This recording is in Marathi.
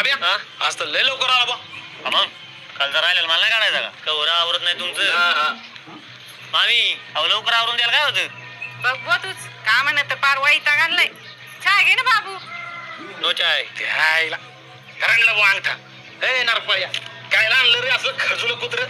बाब्या आज तर लय लवकर आला बा. मग काल जर राहिलेलं मला नाही काढायचा का? कवरा आवरत नाही तुमचं. मामी अहो लवकर आवरून द्याल काय होतं? बघ तूच का म्हणत पार वैताग आणलाय. चहा घे ना बाबू. नो चाय द्यायला घरांना अंगठा. ए नारपाळ्या काय आणलं रे असं खरजुलं कुत्र?